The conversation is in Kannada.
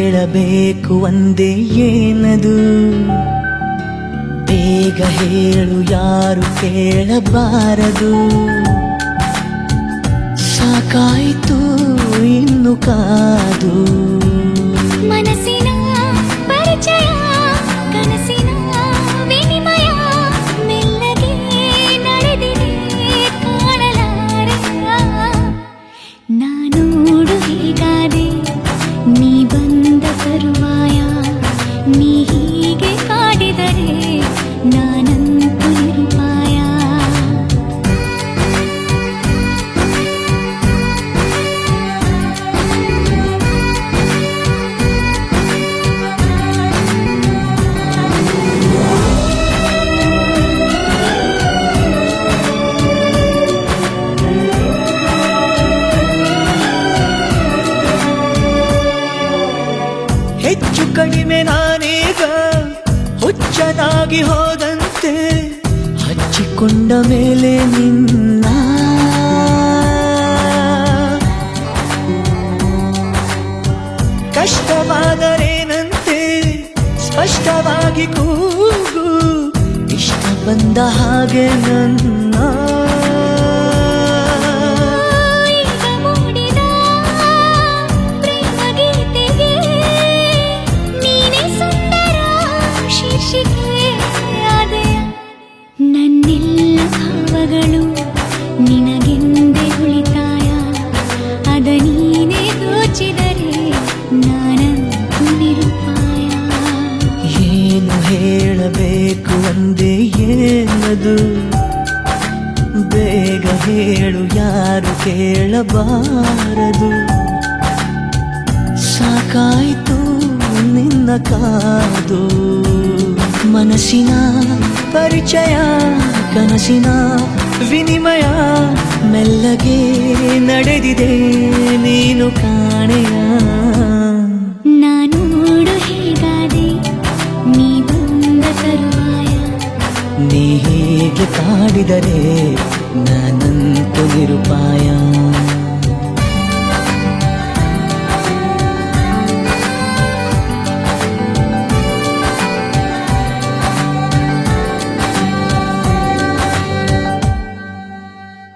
ಹೇಳಬೇಕು ಒಂದೇ ಏನದು, ಬೇಗ ಹೇಳು ಯಾರು ಕೇಳಬಾರದು. ಸಾಕಾಯಿತು ಇನ್ನು ಕಾದು, ಮನಸ್ಸಿನ ಪರಿಚಯ ಕನಸಿನ ವಿನಿಮಯ ಮೆಲ್ಲಗೆ ನಡೆದಿದೆ ಕಾಣಲಾರೆಯ. ನಾನೋಡು ಹೀಗಾದೆ ನೀ ಬಂದ ತರುವಾಯ, ನೀ ಹೀಗೆ ಕಾಡಿದರೆ ನಾನಂತೂ ನಿರುಪಾಯ. ಹೆಚ್ಚು ಕಡಿಮೆ ನಾನೀಗ ಹುಚ್ಚನಾಗಿ ಹೋದಂತೆ, ಹಚ್ಚಿಕೊಂಡ ಮೇಲೆ ನಿನ್ನ ಕಷ್ಟವಾದರೇನಂತೆ ಸ್ಪಷ್ಟವಾಗಿ ಕೂಗು, ಇಷ್ಟ ಬಂದ ಹಾಗೆ ನನ್ನ ನನ್ನೆಲ್ಲ ಭಾವಗಳು ನಿನಗೆಂದೇ ಉಳಿತಾಯ, ಅದ ನೀನೇ ದೋಚಿದರೆ ನಾನಂತೂ ನಿರುಪಾಯ. ಏನು ಹೇಳಬೇಕು ಒಂದೇ ಏನದು, ಬೇಗ ಹೇಳು ಯಾರು ಕೇಳಬಾರದು. ಸಾಕಾಯಿತು ನಿನ್ನ ಕಾದು, ಮನಸ್ಸಿನ ಪರಿಚಯ ಕನಸಿನ ವಿನಿಮಯ ಮೆಲ್ಲಗೆ ನಡೆದಿದೆ ನೀನು ಕಾಣೆಯ. ನಾನೋಡು ಹೇಗಾದೆ ನೀ ಬಂದ ತರುವಾಯ, ನೀ ಹೀಗೆ ಕಾಡಿದರೆ ನಾನಂತೂ ನಿರುಪಾಯ.